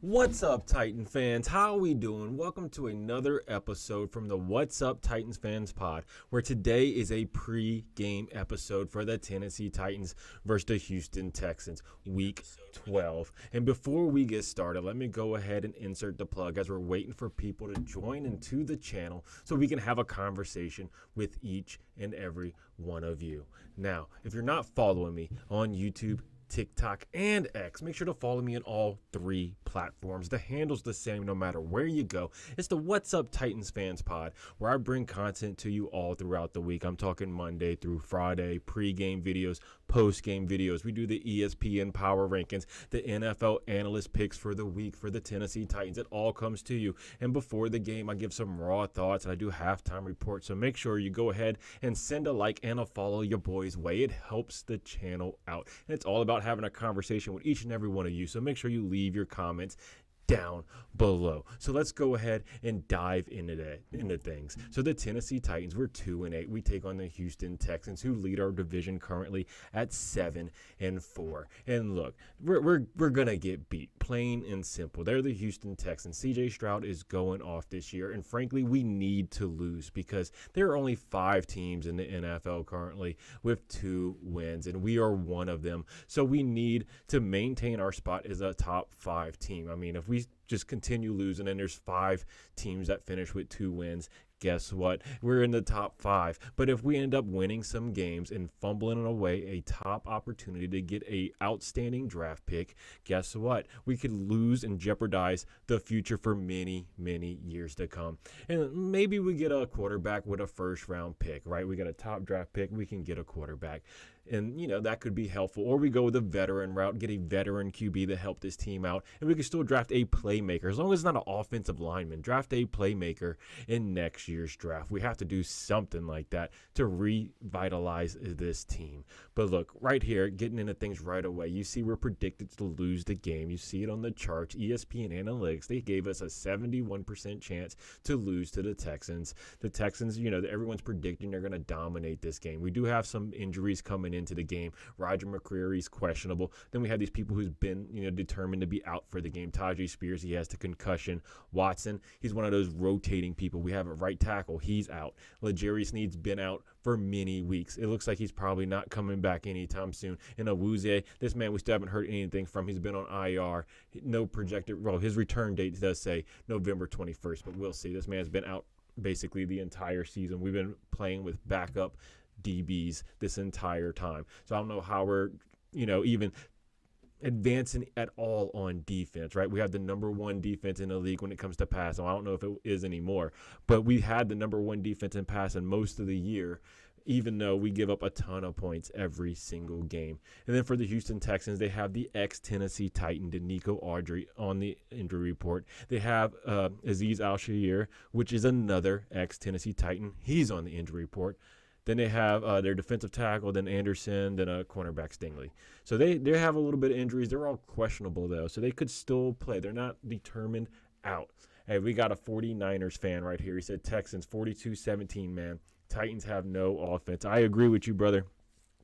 What's up, Titan fans? How are we doing? Welcome to another episode from the What's Up Titans Fans Pod, where today is a pre-game episode for the Tennessee Titans versus the Houston Texans, Week 12. And before we get started, let me go ahead and insert the plug as we're waiting for people to join into the channel so we can have a conversation with each and every one of you. Now, if you're not following me on YouTube, TikTok, and X, make sure to follow me on all three platforms. The handle's the same no matter where you go. It's the What's Up Titans Fans Pod, where I bring content to you all throughout the week. I'm talking Monday through Friday, pre-game videos, post-game videos. We do the ESPN Power Rankings, the NFL Analyst Picks for the week for the Tennessee Titans. It all comes to you. And before the game, I give some raw thoughts, and I do halftime reports. So make sure you go ahead and send a like and a follow your boys' way. It helps the channel out. And it's all about having a conversation with each and every one of you. So make sure you leave your comments down below. So let's go ahead and dive into things. So the Tennessee Titans, we're 2-8. We take on the Houston Texans, who lead our division currently at 7-4. And look, we're gonna get beat, plain and simple. They're the Houston Texans. CJ Stroud is going off this year, and frankly, we need to lose because there are only 5 teams in the NFL currently with 2 wins, and we are one of them. So we need to maintain our spot as a top 5 team. I mean, if we just continue losing and there's 5 teams that finish with 2 wins, guess what? We're in the top 5. But if we end up winning some games and fumbling away a top opportunity to get a outstanding draft pick, guess what? We could lose and jeopardize the future for many, many years to come. And maybe we get a quarterback with a first-round pick, right? We got a top draft pick. We can get a quarterback. And, that could be helpful. Or we go with a veteran route, get a veteran QB to help this team out. And we can still draft a playmaker. As long as it's not an offensive lineman, draft a playmaker in next year's draft. We have to do something like that to revitalize this team. But look, right here, getting into things right away, you see we're predicted to lose the game. You see it on the charts. ESPN Analytics, they gave us a 71% chance to lose to the Texans. The Texans, everyone's predicting they're going to dominate this game. We do have some injuries coming into the game. Roger McCreary's questionable. Then we have these people who's been, determined to be out for the game. Tajay Spears, he has the concussion. Watson, he's one of those rotating people. We have a right tackle. He's out. L'Jarius Sneed's been out for many weeks. It looks like he's probably not coming back anytime soon. And Awuzie, this man, we still haven't heard anything from. He's been on IR. No projected, his return date does say November 21st, but we'll see. This man's been out basically the entire season. We've been playing with backup DBs this entire time. So I don't know how we're, even advancing at all on defense, right? We have the number 1 defense in the league when it comes to passing. I don't know if it is anymore, but we had the number 1 defense in passing most of the year, even though we give up a ton of points every single game. And then for the Houston Texans, they have the ex-Tennessee Titan, Denico Audrey, on the injury report. They have Azeez Al-Shaair, which is another ex-Tennessee Titan. He's on the injury report. Then they have their defensive tackle, then Anderson, then a cornerback Stingley. So they have a little bit of injuries. They're all questionable, though, so they could still play. They're not determined out. Hey, we got a 49ers fan right here. He said Texans 42-17, man. Titans have no offense. I agree with you, brother.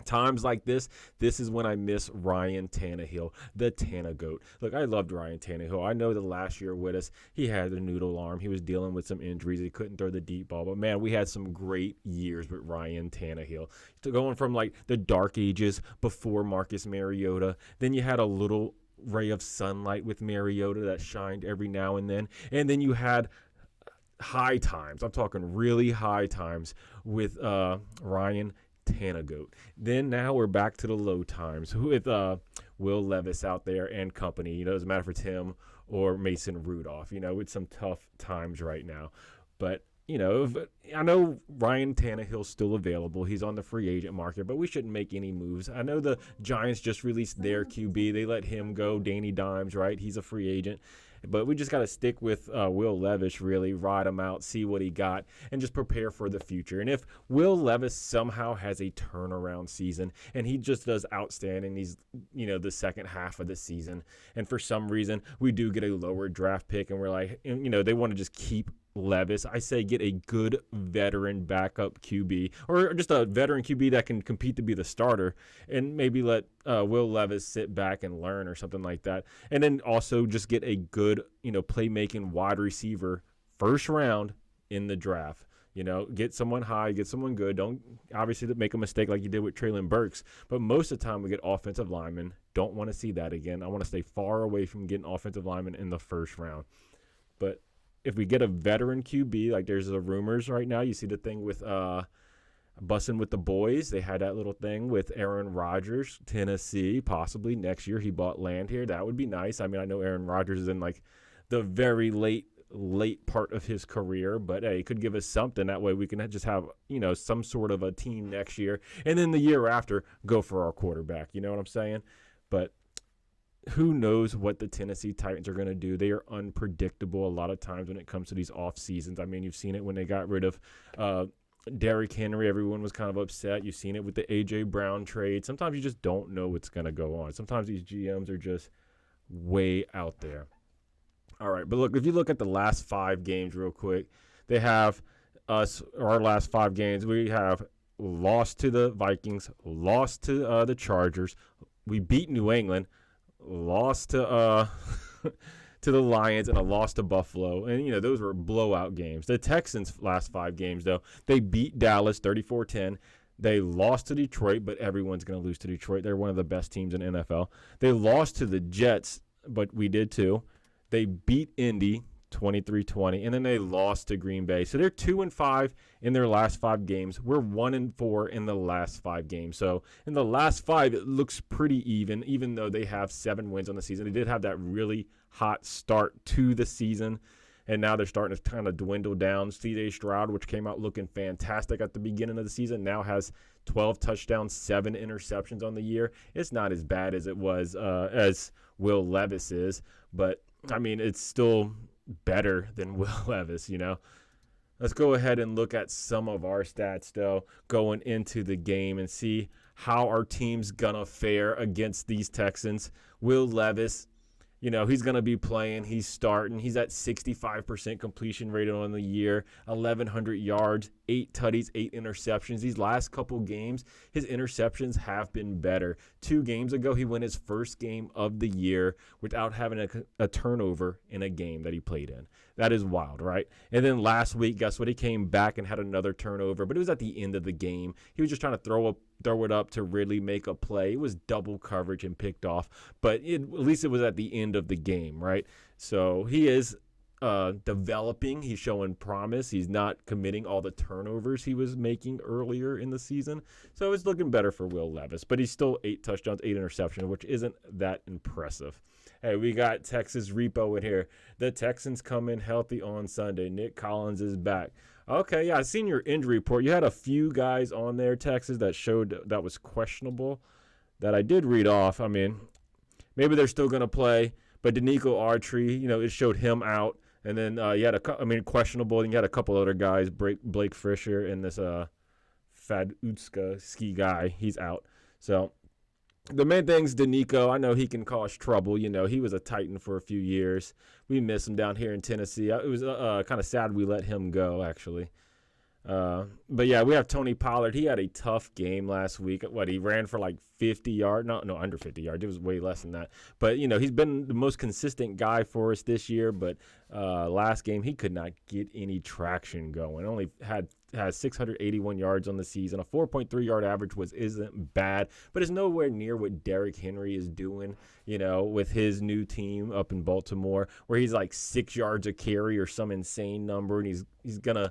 Times like this is when I miss Ryan Tannehill, the Tanna-Goat. Look, I loved Ryan Tannehill. I know that last year with us, he had a noodle arm. He was dealing with some injuries. He couldn't throw the deep ball. But, man, we had some great years with Ryan Tannehill. Going from, the dark ages before Marcus Mariota. Then you had a little ray of sunlight with Mariota that shined every now and then. And then you had high times. I'm talking really high times with Ryan Tanna-Goat. Then now we're back to the low times with Will Levis out there and company. It doesn't matter if it's him or Mason Rudolph. It's some tough times right now. But, I know Ryan Tannehill's still available. He's on the free agent market, but we shouldn't make any moves. I know the Giants just released their QB. They let him go, Danny Dimes, right? He's a free agent. But we just got to stick with Will Levis, really, ride him out, see what he got, and just prepare for the future. And if Will Levis somehow has a turnaround season and he just does outstanding, he's, the second half of the season, and for some reason we do get a lower draft pick and we're like, they want to just keep Levis. I say get a good veteran backup QB or just a veteran QB that can compete to be the starter, and maybe let Will Levis sit back and learn or something like that. And then also just get a good, playmaking wide receiver first round in the draft. Get someone high, get someone good. Don't obviously make a mistake like you did with Treylon Burks. But most of the time we get offensive linemen. Don't want to see that again. I want to stay far away from getting offensive linemen in the first round. But if we get a veteran QB, like there's the rumors right now, you see the thing with Bussin' with the Boys. They had that little thing with Aaron Rodgers, Tennessee, possibly next year he bought land here. That would be nice. I mean, I know Aaron Rodgers is in like the very late part of his career, but hey, it could give us something. That way we can just have, some sort of a team next year. And then the year after, go for our quarterback. You know what I'm saying? But who knows what the Tennessee Titans are going to do. They are unpredictable a lot of times when it comes to these off seasons. I mean, you've seen it when they got rid of Derrick Henry. Everyone was kind of upset. You've seen it with the A.J. Brown trade. Sometimes you just don't know what's going to go on. Sometimes these GMs are just way out there. All right, but look, if you look at the last 5 games real quick, they have our last 5 games. We have lost to the Vikings, lost to the Chargers. We beat New England, lost to to the Lions, and a loss to Buffalo. And, those were blowout games. The Texans' last 5 games, though, they beat Dallas 34-10. They lost to Detroit, but everyone's going to lose to Detroit. They're one of the best teams in NFL. They lost to the Jets, but we did too. They beat Indy 23-20, and then they lost to Green Bay. So they're 2-5 in their last 5 games. We're 1-4 in the last 5 games. So in the last 5, it looks pretty even though they have 7 wins on the season. They did have that really hot start to the season, and now they're starting to kind of dwindle down. C.J. Stroud, which came out looking fantastic at the beginning of the season, now has 12 touchdowns, 7 interceptions on the year. It's not as bad as it was as Will Levis is, but I mean, it's still better than Will Levis, Let's go ahead and look at some of our stats, though, going into the game and see how our team's going to fare against these Texans. Will Levis, he's going to be playing. He's starting. He's at 65% completion rate on the year, 1,100 yards, 8 tutties, 8 interceptions. These last couple games, his interceptions have been better. 2 games ago, he won his first game of the year without having a turnover in a game that he played in. That is wild, right? And then last week, guess what? He came back and had another turnover, but it was at the end of the game. He was just trying to throw it up to really make a play. It was double coverage and picked off, but at least it was at the end of the game, right? So he is developing. He's showing promise. He's not committing all the turnovers he was making earlier in the season. So it's looking better for Will Levis, but he's still 8 touchdowns, 8 interceptions, which isn't that impressive. Hey, we got Texas Repo in here. The Texans come in healthy on Sunday. Nick Collins is back. Okay, yeah, I seen your injury report. You had a few guys on there, Texas, that showed that was questionable that I did read off. I mean, maybe they're still going to play, but Danico Autry, it showed him out. And then you had questionable, and you had a couple other guys, Blake Fisher and this Fadutska ski guy. He's out. So the main thing's Danico. I know he can cause trouble. He was a Titan for a few years. We miss him down here in Tennessee. It was kind of sad we let him go, actually. But yeah, we have Tony Pollard. He had a tough game last week. He ran for like 50 yards. No, under 50 yards. It was way less than that. But, he's been the most consistent guy for us this year. But last game, he could not get any traction going. Only has 681 yards on the season. A 4.3 yard average isn't bad, but it's nowhere near what Derrick Henry is doing, with his new team up in Baltimore, where he's like 6 yards a carry or some insane number, and he's gonna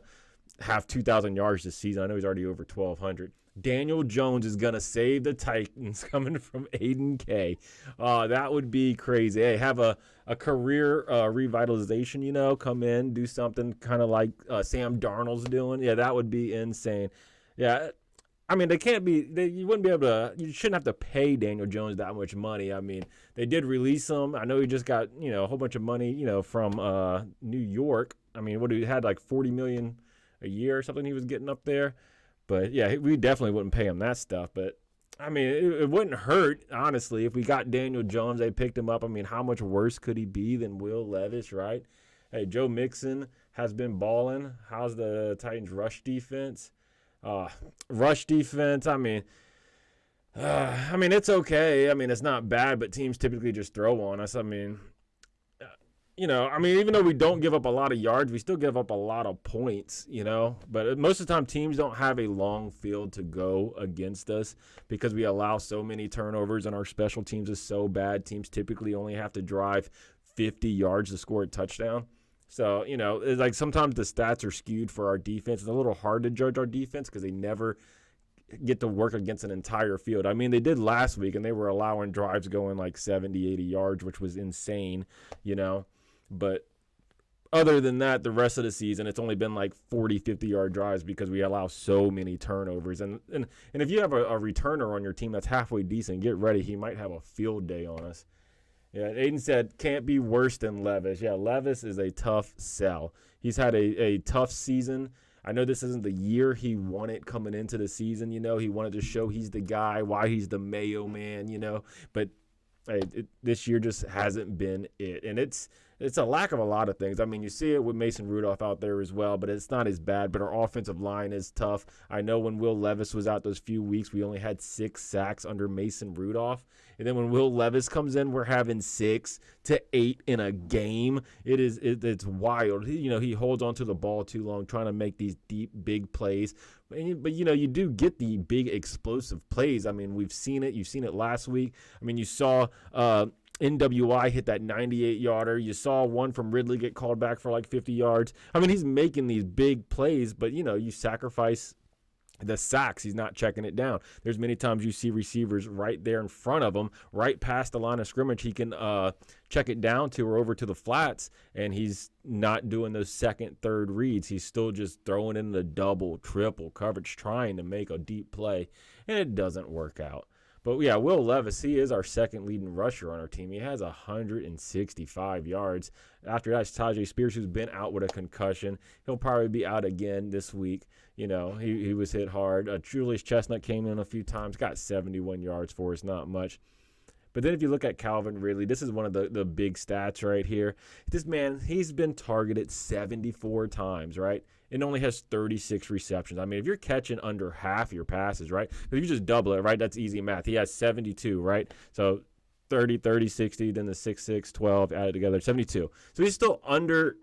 have 2,000 yards this season. I know he's already over 1,200. Daniel Jones is going to save the Titans coming from Aiden K. That would be crazy. Hey, have a career revitalization, come in, do something kind of like Sam Darnold's doing. Yeah, that would be insane. Yeah, I mean, you wouldn't be able to, you shouldn't have to pay Daniel Jones that much money. I mean, they did release him. I know he just got, a whole bunch of money, from New York. I mean, he had like $40 million a year or something he was getting up there. But, yeah, we definitely wouldn't pay him that stuff. But, I mean, it wouldn't hurt, honestly, if we got Daniel Jones, they picked him up. I mean, how much worse could he be than Will Levis, right? Hey, Joe Mixon has been balling. How's the Titans' rush defense? Rush defense, it's okay. It's not bad, but teams typically just throw on us. Even though we don't give up a lot of yards, we still give up a lot of points, But most of the time, teams don't have a long field to go against us because we allow so many turnovers and our special teams is so bad. Teams typically only have to drive 50 yards to score a touchdown. So, it's like sometimes the stats are skewed for our defense. It's a little hard to judge our defense because they never get to work against an entire field. They did last week, and they were allowing drives going like 70, 80 yards, which was insane, But other than that, the rest of the season, it's only been like 40, 50-yard drives because we allow so many turnovers. And if you have a returner on your team that's halfway decent, get ready. He might have a field day on us. Yeah, Aiden said, can't be worse than Levis. Yeah, Levis is a tough sell. He's had a tough season. I know this isn't the year he wanted coming into the season, He wanted to show he's the guy, why he's the Mayo man, But this year just hasn't been it. And it's a lack of a lot of things. You see it with Mason Rudolph out there as well, but it's not as bad. But our offensive line is tough. I know when Will Levis was out those few weeks, we only had 6 sacks under Mason Rudolph. And then when Will Levis comes in, we're having 6 to 8 in a game. It's wild. He holds onto the ball too long, trying to make these deep, big plays. But you do get the big explosive plays. We've seen it. You've seen it last week. You saw NWI hit that 98-yarder. You saw one from Ridley get called back for like 50 yards. He's making these big plays, but, you sacrifice the sacks. He's not checking it down. There's many times you see receivers right there in front of him, right past the line of scrimmage. He can check it down to or over to the flats, and he's not doing those second, third reads. He's still just throwing in the double, triple coverage, trying to make a deep play, and it doesn't work out. But, yeah, Will Levis, he is our second leading rusher on our team. He has 165 yards. After that, it's Tajay Spears, who's been out with a concussion. He'll probably be out again this week. He was hit hard. Julius Chestnut came in a few times, got 71 yards for us, not much. But then if you look at Calvin Ridley, this is one of the big stats right here. This man, he's been targeted 74 times, right? And only has 36 receptions. If you're catching under half your passes, right? If you just double it, right, that's easy math. He has 72, right? So 30, 60, then the 6, 6, 12 added together, 72. So he's still under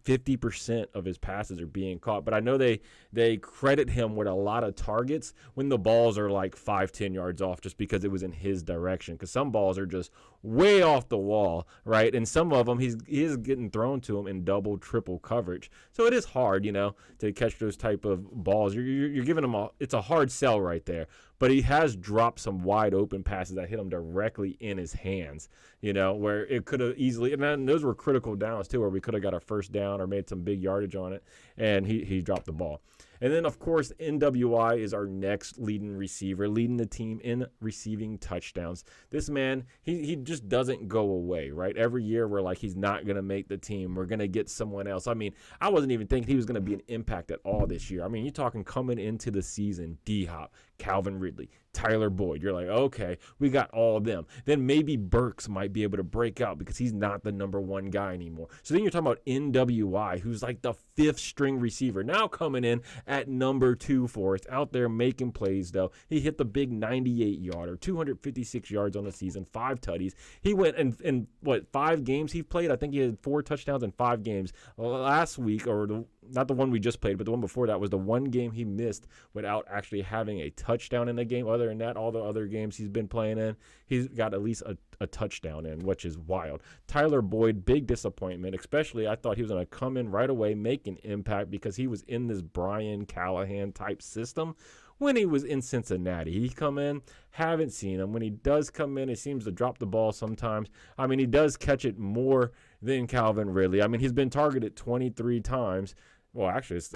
50% of his passes are being caught. But I know they credit him with a lot of targets when the balls are like 5-10 yards off just because it was in his direction. Because some balls are just way off the wall, right? And some of them he is getting thrown to him in double, triple coverage. So it is hard, to catch those type of balls. You're giving him it's a hard sell right there. But he has dropped some wide open passes that hit him directly in his hands, where it could have easily, and those were critical downs too, where we could have got a first down or made some big yardage on it, and he dropped the ball. And then, of course, NWI is our next leading receiver, leading the team in receiving touchdowns. This man, he just doesn't go away, right? Every year we're like, he's not going to make the team. We're going to get someone else. I wasn't even thinking he was going to be an impact at all this year. You're talking coming into the season, D-Hop, Calvin Ridley, Tyler Boyd. You're like, okay, we got all of them. Then maybe Burks might be able to break out because he's not the number one guy anymore. So then you're talking about NWI, who's like the 5th string receiver, now coming in at number 2 for us, out there making plays, though. He hit the big 98-yarder, 256 yards on the season, 5 tutties. He went in 5 games he played? I think he had 4 touchdowns in 5 games. Last week, not the one we just played, but the one before that was the one game he missed without actually having a touchdown in the game. Other than that, all the other games he's been playing in, he's got at least a touchdown in, which is wild. Tyler Boyd, big disappointment, especially I thought he was going to come in right away, make an impact because he was in this Brian Callahan type system when he was in Cincinnati. He come in, haven't seen him. When he does come in, he seems to drop the ball sometimes. He does catch it more than Calvin Ridley. He's been targeted 23 times. Well, actually, it's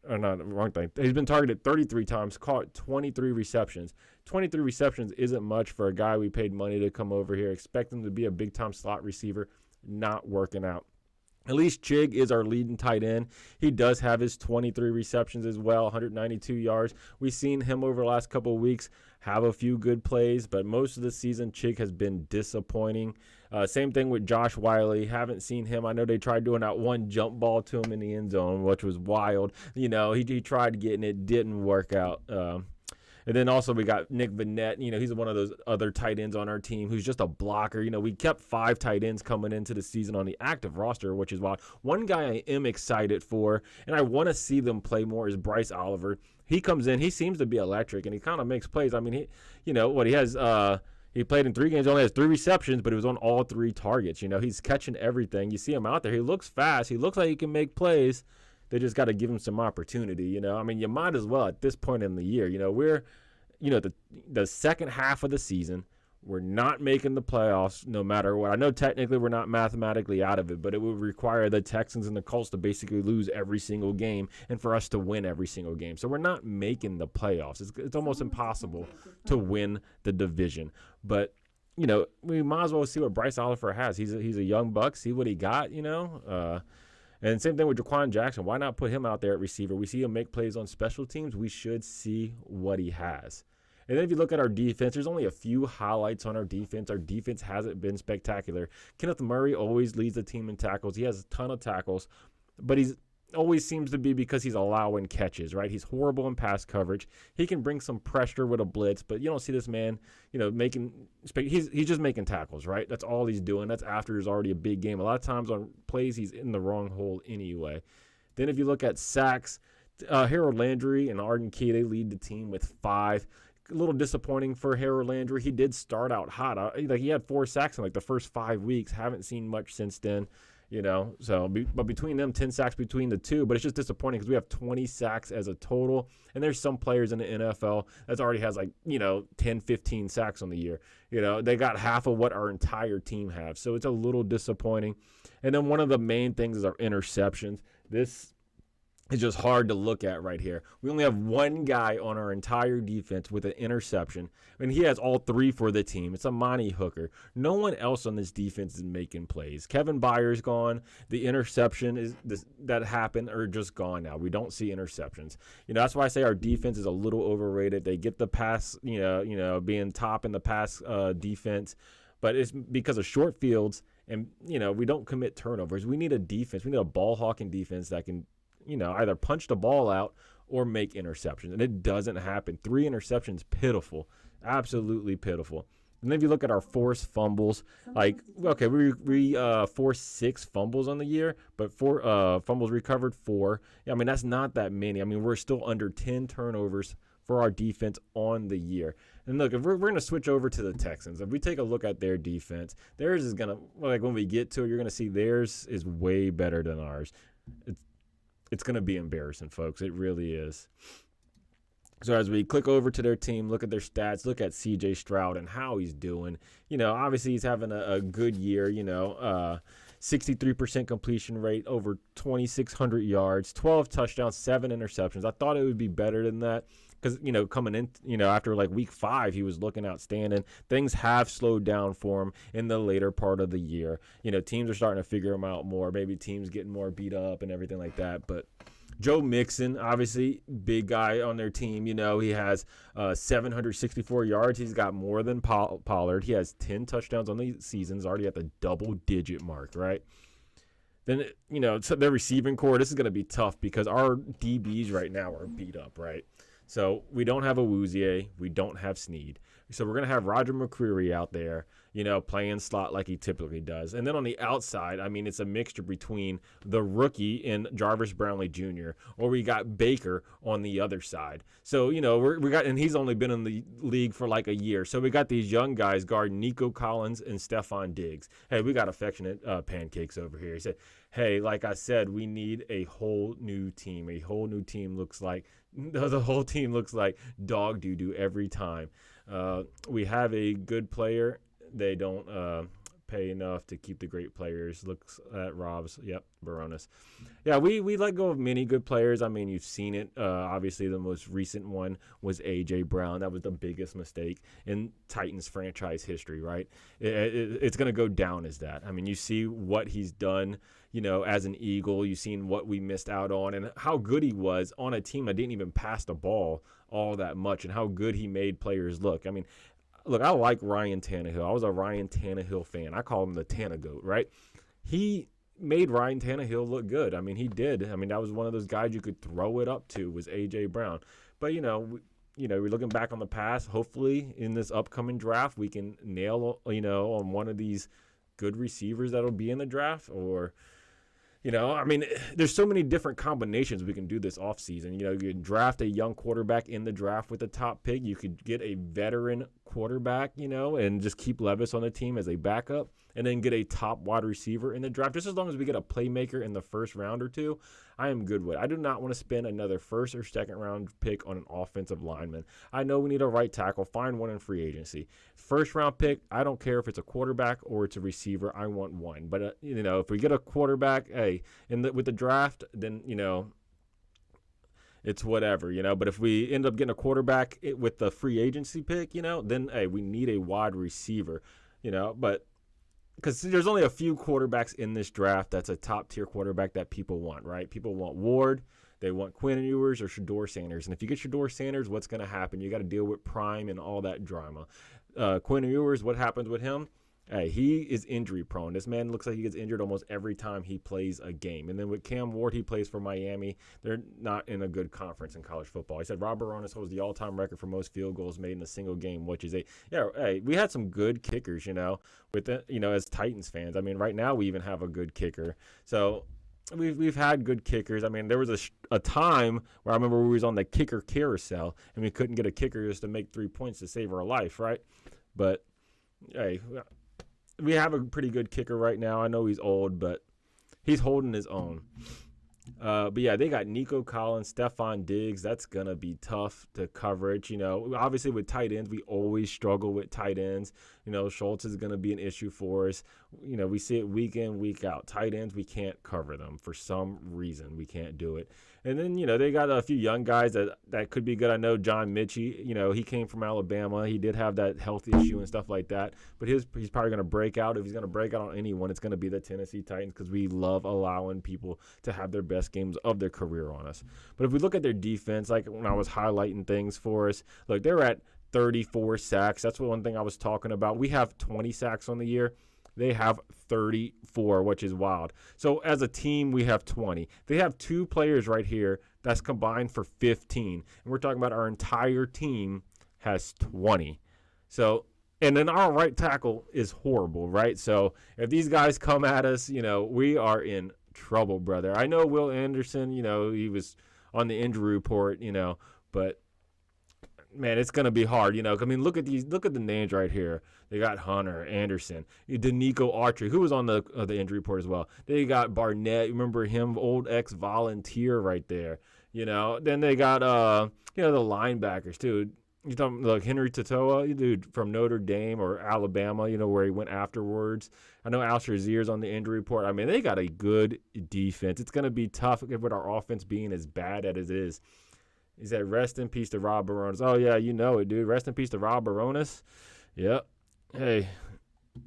not the wrong thing. He's been targeted 33 times, caught 23 receptions. 23 receptions isn't much for a guy we paid money to come over here. Expect him to be a big-time slot receiver. Not working out. At least Chig is our leading tight end. He does have his 23 receptions as well, 192 yards. We've seen him over the last couple of weeks have a few good plays, but most of the season, Chig has been disappointing. Same thing with Josh Wiley. Haven't seen him. I know they tried doing that one jump ball to him in the end zone, which was wild. He tried getting it, didn't work out. And then also we got Nick Vannett. He's one of those other tight ends on our team who's just a blocker. We kept 5 tight ends coming into the season on the active roster, which is wild. One guy I am excited for, and I want to see them play more, is Bryce Oliver. He comes in. He seems to be electric, and he kind of makes plays. I mean, he played in 3 games, only has 3 receptions, but he was on all 3 targets. He's catching everything. You see him out there. He looks fast. He looks like he can make plays. They just got to give him some opportunity, you might as well at this point in the year. We're, the second half of the season, we're not making the playoffs no matter what. I know technically we're not mathematically out of it, but it would require the Texans and the Colts to basically lose every single game and for us to win every single game. So we're not making the playoffs. It's almost impossible to win the division. But, we might as well see what Bryce Oliver has. He's a young buck. See what he got, And same thing with Jaquan Jackson. Why not put him out there at receiver? We see him make plays on special teams. We should see what he has. And then if you look at our defense, there's only a few highlights on our defense. Our defense hasn't been spectacular. Kenneth Murray always leads the team in tackles. He has a ton of tackles, but he's always seems to be because he's allowing catches, right? He's horrible in pass coverage. He can bring some pressure with a blitz, but you don't see this man, he's just making tackles, right? That's all he's doing. That's after there's already a big game. A lot of times on plays, he's in the wrong hole anyway. Then if you look at sacks, Harold Landry and Arden Key, they lead the team with 5. A little disappointing for Harold Landry. He did start out hot. He had 4 sacks in the first 5 weeks. Haven't seen much since then. But between them, 10 sacks between the two. But it's just disappointing because we have 20 sacks as a total. And there's some players in the NFL that already has 10, 15 sacks on the year. They got half of what our entire team have. So it's a little disappointing. And then one of the main things is our interceptions. This is just hard to look at right here. We only have one guy on our entire defense with an interception, and he has all 3 for the team. It's Amani Hooker. No one else on this defense is making plays. Kevin Byers gone. The interception that happened are just gone now. We don't see interceptions. That's why I say our defense is a little overrated. They get the pass, being top in the pass defense, but it's because of short fields, and we don't commit turnovers. We need a defense. We need a ball hawking defense that can either punch the ball out or make interceptions. And it doesn't happen. 3 interceptions, pitiful. Absolutely pitiful. And then if you look at our forced fumbles, we forced 6 fumbles on the year, but 4 fumbles recovered 4. That's not that many. We're still under 10 turnovers for our defense on the year. And look, if we're going to switch over to the Texans, if we take a look at their defense, theirs is going to, when we get to it, you're going to see theirs is way better than ours. It's going to be embarrassing, folks. It really is. So as we click over to their team, look at their stats, look at C.J. Stroud and how he's doing. Obviously he's having a good year, 63% completion rate, over 2,600 yards, 12 touchdowns, 7 interceptions. I thought it would be better than that because, coming in, after week 5, he was looking outstanding. Things have slowed down for him in the later part of the year. Teams are starting to figure him out more. Maybe teams getting more beat up and everything like that. But Joe Mixon, obviously, big guy on their team. He has 764 yards. He's got more than Pollard. He has 10 touchdowns on the season. He's already at the double-digit mark, right? Then, so their receiving core, this is going to be tough because our DBs right now are beat up, right? So we don't have Awuzie. We don't have Snead. So we're going to have Roger McCreary out there, playing slot like he typically does. And then on the outside, it's a mixture between the rookie and Jarvis Brownlee Jr., or we got Baker on the other side. So, and he's only been in the league for a year. So we got these young guys guarding Nico Collins and Stephon Diggs. Hey, we got affectionate pancakes over here. He said, hey, like I said, we need a whole new team. A whole new team looks like the whole team looks like dog doo-doo every time. We have a good player. They don't pay enough to keep the great players. Looks at Rob's. Yep, Baronis. Yeah, we let go of many good players. You've seen it. Obviously, the most recent one was A.J. Brown. That was the biggest mistake in Titans franchise history, right? It's going to go down as that. You see what he's done, as an Eagle. You've seen what we missed out on and how good he was on a team that didn't even pass the ball all that much and how good he made players look. look, I like Ryan Tannehill. I was a Ryan Tannehill fan. I call him the Tanna Goat, right? He made Ryan Tannehill look good. I mean, he did. I mean, that was one of those guys you could throw it up to was A.J. Brown. But, we're looking back on the past. Hopefully, in this upcoming draft, we can nail, on one of these good receivers that'll be in the draft. Or, there's so many different combinations we can do this offseason. You can draft a young quarterback in the draft with the top pick. You could get a veteran quarterback, and just keep Levis on the team as a backup, and then get a top wide receiver in the draft. Just as long as we get a playmaker in the first round or two, I am good with it. I do not want to spend another first or second round pick on an offensive lineman. I know we need a right tackle. Find one in free agency. First round pick, I don't care if it's a quarterback or it's a receiver. I want one. But, if we get a quarterback, hey, with the draft, then, it's whatever, But if we end up getting a quarterback with the free agency pick, then, hey, we need a wide receiver, But because there's only a few quarterbacks in this draft that's a top-tier quarterback that people want, right? People want Ward, they want Quinn Ewers or Shedeur Sanders. And if you get Shedeur Sanders, what's going to happen? You got to deal with Prime and all that drama. Quinn Ewers, what happens with him? Hey, he is injury prone. This man looks like he gets injured almost every time he plays a game. And then with Cam Ward, he plays for Miami. They're not in a good conference in college football. He said Rob Baronis holds the all-time record for most field goals made in a single game, which is we had some good kickers, with the, as Titans fans. I mean, right now we even have a good kicker. So we've had good kickers. I mean, there was a time where I remember we was on the kicker carousel and we couldn't get a kicker just to make 3 points to save our life, right? But hey, we have a pretty good kicker right now. I know he's old, but he's holding his own. But yeah, they got Nico Collins, Stephon Diggs. That's going to be tough to coverage. Obviously with tight ends, we always struggle with tight ends. Schultz is going to be an issue for us. We see it week in, week out. Tight ends, we can't cover them for some reason. We can't do it. And then, they got a few young guys that could be good. I know John Mitchie, he came from Alabama. He did have that health issue and stuff like that. But he's probably going to break out. If he's going to break out on anyone, it's going to be the Tennessee Titans because we love allowing people to have their best games of their career on us. But if we look at their defense, like when I was highlighting things for us, look, they're at 34 sacks. That's one thing I was talking about. We have 20 sacks on the year. They have 34, which is wild. So as a team, we have 20. They have two players right here that's combined for 15. And we're talking about our entire team has 20. So, and then our right tackle is horrible, right? So if these guys come at us, we are in trouble, brother. I know Will Anderson, he was on the injury report, but man, it's going to be hard, I mean, look at the names right here. They got Hunter, Anderson, Danico Archer, who was on the injury report as well. They got Barnett, remember him, old ex-volunteer right there, Then they got, the linebackers, too. You talking like Henry Totoa, dude, from Notre Dame or Alabama, where he went afterwards. I know Al Shazier's on the injury report. I mean, they got a good defense. It's going to be tough with our offense being as bad as it is. He said, rest in peace to Rob Baronis. Oh, yeah, you know it, dude. Rest in peace to Rob Baronis. Yep. Hey,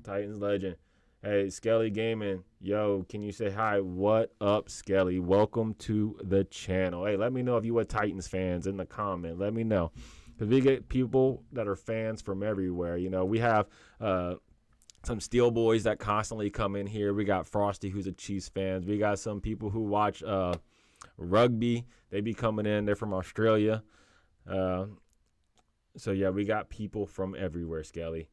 Titans legend. Hey, Skelly Gaming. Yo, can you say hi? What up, Skelly? Welcome to the channel. Hey, let me know if you are Titans fans in the comment. Let me know. Because we get people that are fans from everywhere. We have some Steel Boys that constantly come in here. We got Frosty, who's a Chiefs fan. We got some people who watch rugby. They be coming in. They're from Australia. So, yeah, we got people from everywhere, Skelly.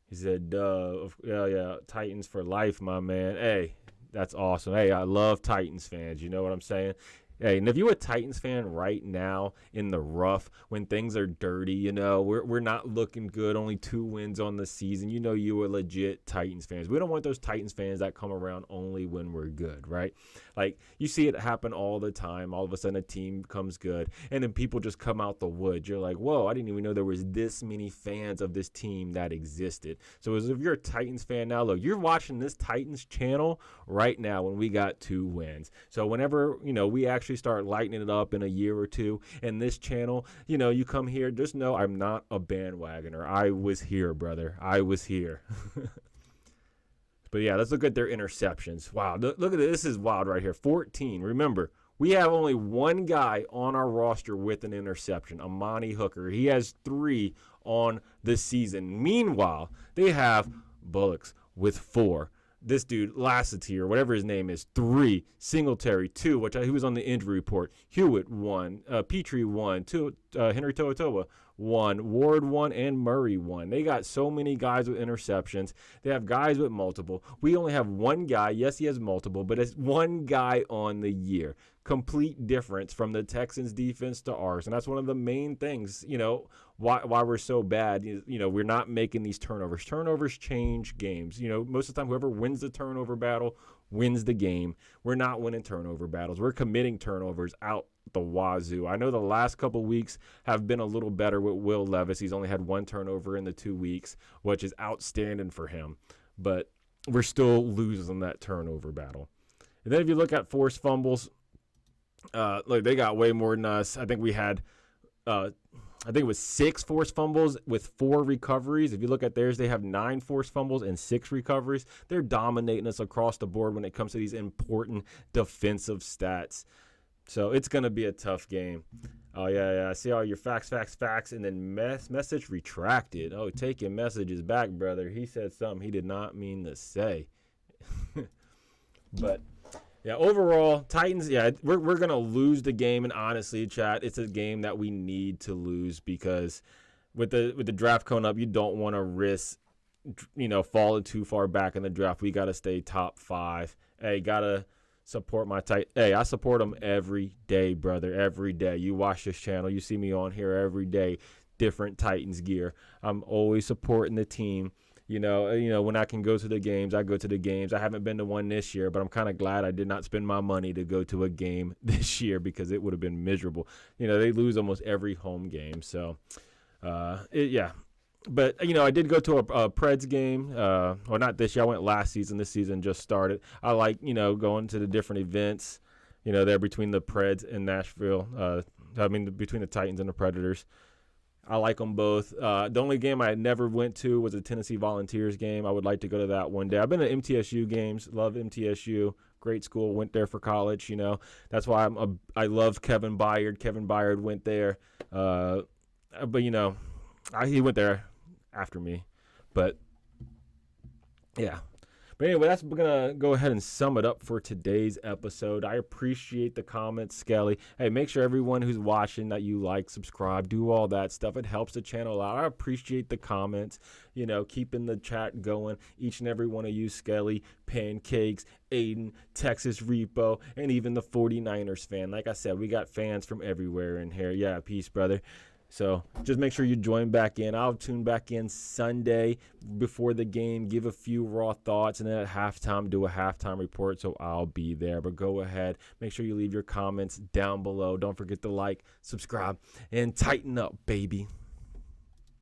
He said, yeah, Titans for life, my man. Hey, that's awesome. Hey, I love Titans fans. You know what I'm saying? Hey, and if you're a Titans fan right now in the rough, when things are dirty, we're not looking good, only 2 wins on the season, you are legit Titans fans. We don't want those Titans fans that come around only when we're good, right? Like, you see it happen all the time. All of a sudden, a team comes good, and then people just come out the woods. You're like, whoa, I didn't even know there was this many fans of this team that existed. So as if you're a Titans fan now, look, you're watching this Titans channel right now when we got 2 wins. So whenever, we actually start lighting it up in a year or two, and this channel, you come here, just know I'm not a bandwagoner. I was here, brother. I was here. But yeah, let's look at their interceptions. Wow, look at this. This is wild right here. 14. Remember, We have only one guy on our roster with an interception, Amani Hooker. He has 3 on the season. Meanwhile, they have Bullocks with 4. This dude, Lassitier, whatever his name is, 3. Singletary, 2, which he was on the injury report. Hewitt, 1. Petrie, 1. 2. Henry To'oTo'o, 1. Ward, 1. And Murray, 1. They got so many guys with interceptions. They have guys with multiple. We only have one guy. Yes, he has multiple, but it's one guy on the year. Complete difference from the Texans defense to ours. And that's one of the main things, why we're so bad. We're not making these turnovers. Turnovers change games. Most of the time, whoever wins the turnover battle wins the game. We're not winning turnover battles. We're committing turnovers out the wazoo. I know the last couple weeks have been a little better with Will Levis. He's only had 1 turnover in the 2 weeks, which is outstanding for him. But we're still losing that turnover battle. And then if you look at forced fumbles, they got way more than us. I think we had, I think it was 6 forced fumbles with 4 recoveries. If you look at theirs, they have 9 forced fumbles and 6 recoveries. They're dominating us across the board when it comes to these important defensive stats. So it's going to be a tough game. Oh, yeah. I see all your facts, and then message retracted. Oh, take your messages back, brother. He said something he did not mean to say. But yeah, overall, Titans, we're going to lose the game. And honestly, chat, it's a game that we need to lose because with the draft coming up, you don't want to risk, falling too far back in the draft. We got to stay top 5. Hey, got to support my Hey, I support them every day, brother, every day. You watch this channel, you see me on here every day, different Titans gear. I'm always supporting the team. When I can go to the games, I go to the games. I haven't been to one this year, but I'm kind of glad I did not spend my money to go to a game this year because it would have been miserable. They lose almost every home game. So, But, I did go to a Preds game. Or not this year. I went last season. This season just started. I like, going to the different events, there between the Preds and Nashville. Between the Titans and the Predators. I like them both. The only game I never went to was a Tennessee Volunteers game. I would like to go to that one day. I've been to MTSU games. Love MTSU. Great school. Went there for college. That's why I love Kevin Byard. Kevin Byard went there. He went there after me. But yeah. But anyway, that's going to go ahead and sum it up for today's episode. I appreciate the comments, Skelly. Hey, make sure everyone who's watching that you like, subscribe, do all that stuff. It helps the channel out. I appreciate the comments, keeping the chat going. Each and every one of you, Skelly, Pancakes, Aiden, Texas Repo, and even the 49ers fan. Like I said, we got fans from everywhere in here. Yeah, peace, brother. So just make sure you join back in. I'll tune back in Sunday before the game, give a few raw thoughts, and then at halftime do a halftime report, so I'll be there. But go ahead. Make sure you leave your comments down below. Don't forget to like, subscribe, and tighten up, baby.